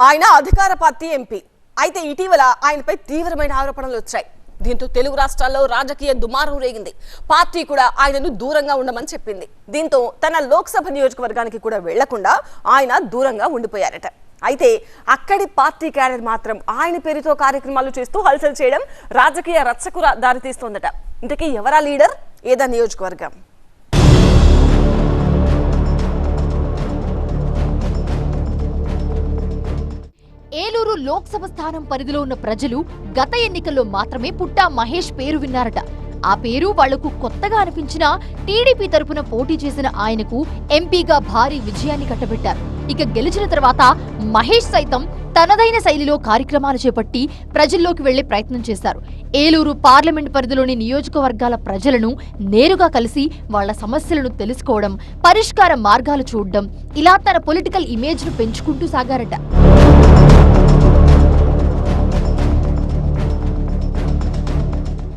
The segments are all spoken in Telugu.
ఆయన అధికార పార్టీ ఎంపీ అయితే ఇటీవల ఆయనపై తీవ్రమైన ఆరోపణలు వచ్చాయి. దీంతో తెలుగు రాష్ట్రాల్లో రాజకీయ దుమారం రేగింది. పార్టీ కూడా ఆయనను దూరంగా ఉండమని చెప్పింది. దీంతో తన లోక్సభ నియోజకవర్గానికి కూడా వెళ్లకుండా ఆయన దూరంగా ఉండిపోయారట. అయితే అక్కడి పార్టీ క్యాడర్ మాత్రం ఆయన పేరుతో కార్యక్రమాలు చేస్తూ హల్చల్ చేయడం రాజకీయ రచ్చకు దారితీస్తోందట. ఇంతకీ ఎవరా లీడర్, ఏదా నియోజకవర్గం? ఏలూరు లోక్సభ స్థానం పరిధిలో ఉన్న ప్రజలు గత ఎన్నికల్లో మాత్రమే పుట్టా మహేష్ పేరు విన్నారట. ఆ పేరు వాళ్లకు కొత్తగా అనిపించినా టీడీపీ తరపున పోటీ చేసిన ఆయనకు ఎంపీగా భారీ విజయాన్ని కట్టబెట్టారు. ఇక గెలిచిన తర్వాత మహేష్ సైతం తనదైన శైలిలో కార్యక్రమాలు చేపట్టి ప్రజల్లోకి వెళ్లే ప్రయత్నం చేశారు. ఏలూరు పార్లమెంట్ పరిధిలోని నియోజకవర్గాల ప్రజలను నేరుగా కలిసి వాళ్ల సమస్యలను తెలుసుకోవడం, పరిష్కార మార్గాలు చూడడం, ఇలా తన పొలిటికల్ ఇమేజ్ ను పెంచుకుంటూ సాగారట.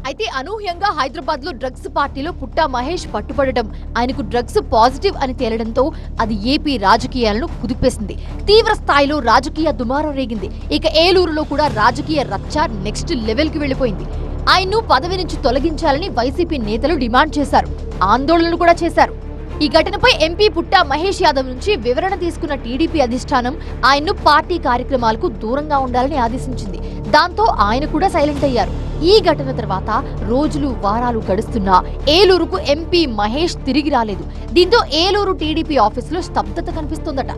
అయితే అనూహ్యంగా హైదరాబాద్ లో డ్రగ్స్ పార్టీలో పుట్టా మహేష్ పట్టుబడడం, ఆయనకు డ్రగ్స్ పాజిటివ్ అని తేలడంతో అది ఏపీ రాజకీయాలను కుదిపేసింది. తీవ్ర స్థాయిలో రాజకీయ దుమారం రేగింది. ఇక ఏలూరులో కూడా రాజకీయ రచ్చ నెక్స్ట్ లెవెల్ కి వెళ్లిపోయింది. ఆయన్ను పదవి నుంచి తొలగించాలని వైసీపీ నేతలు డిమాండ్ చేశారు, ఆందోళనలు కూడా చేశారు. ఈ ఘటనపై ఎంపీ పుట్టా మహేష్ యాదవ్ నుంచి వివరణ తీసుకున్న టీడీపీ అధిష్టానం ఆయన్ను పార్టీ కార్యక్రమాలకు దూరంగా ఉండాలని ఆదేశించింది. దాంతో ఆయన కూడా సైలెంట్ అయ్యారు. ఈ ఘటన తర్వాత రోజులు వారాలు గడుస్తున్నా ఏలూరుకు ఎంపీ మహేష్ తిరిగి రాలేదు. దీంతో ఏలూరు టీడీపీ ఆఫీసులో స్తబ్దత కనిపిస్తోందట.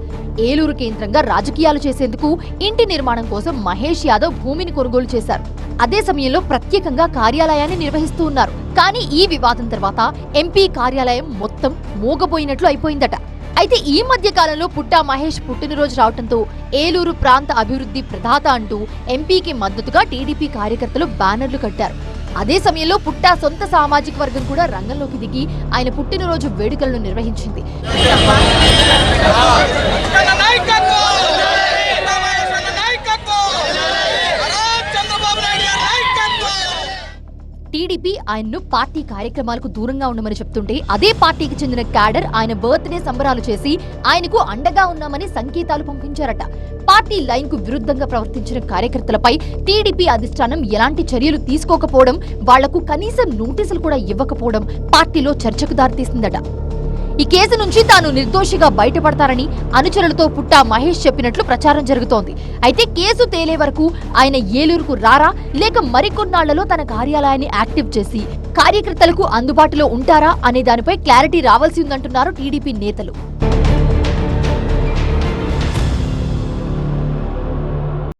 ఏలూరు కేంద్రంగా రాజకీయాలు చేసేందుకు ఇంటి నిర్మాణం కోసం మహేష్ యాదవ్ భూమిని కొనుగోలు చేశారు. అదే సమయంలో ప్రత్యేకంగా కార్యాలయాన్ని నిర్వహిస్తూ ఉన్నారు. కానీ ఈ వివాదం తర్వాత ఎంపీ కార్యాలయం మొత్తం మూగపోయినట్లు అయిపోయిందట. అయితే ఈ మధ్య కాలంలో పుట్టా మహేష్ పుట్టినరోజు రావడంతో ఏలూరు ప్రాంత అభివృద్ధి ప్రదాత అంటూ ఎంపీకి మద్దతుగా టీడీపీ కార్యకర్తలు బ్యానర్లు కట్టారు. అదే సమయంలో పుట్టా సొంత సామాజిక వర్గం కూడా రంగంలోకి దిగి ఆయన పుట్టినరోజు వేడుకలను నిర్వహించింది. టీడీపీ ఆయన్ను పార్టీ కార్యక్రమాలకు దూరంగా ఉండమని చెప్తుంటే అదే పార్టీకి చెందిన క్యాడర్ ఆయన బర్త్డే సంబరాలు చేసి ఆయనకు అండగా ఉన్నామని సంకేతాలు పంపించారట. పార్టీ లైన్ కు విరుద్ధంగా ప్రవర్తించిన కార్యకర్తలపై టీడీపీ అధిష్టానం ఎలాంటి చర్యలు తీసుకోకపోవడం, వాళ్లకు కనీసం నోటీసులు కూడా ఇవ్వకపోవడం పార్టీలో చర్చకు దారితీసిందట. ఈ కేసు నుంచి తాను నిర్దోషిగా బయటపడతారని అనుచరులతో పుట్టా మహేష్ చెప్పినట్లు ప్రచారం జరుగుతోంది. అయితే కేసు తేలే వరకు ఆయన ఏలూరుకు రారా లేక మరికొన్నాళ్లలో తన కార్యాలయాన్ని యాక్టివ్ చేసి కార్యకర్తలకు అందుబాటులో ఉంటారా అనే దానిపై క్లారిటీ రావాల్సి ఉందంటున్నారు టీడీపీ నేతలు.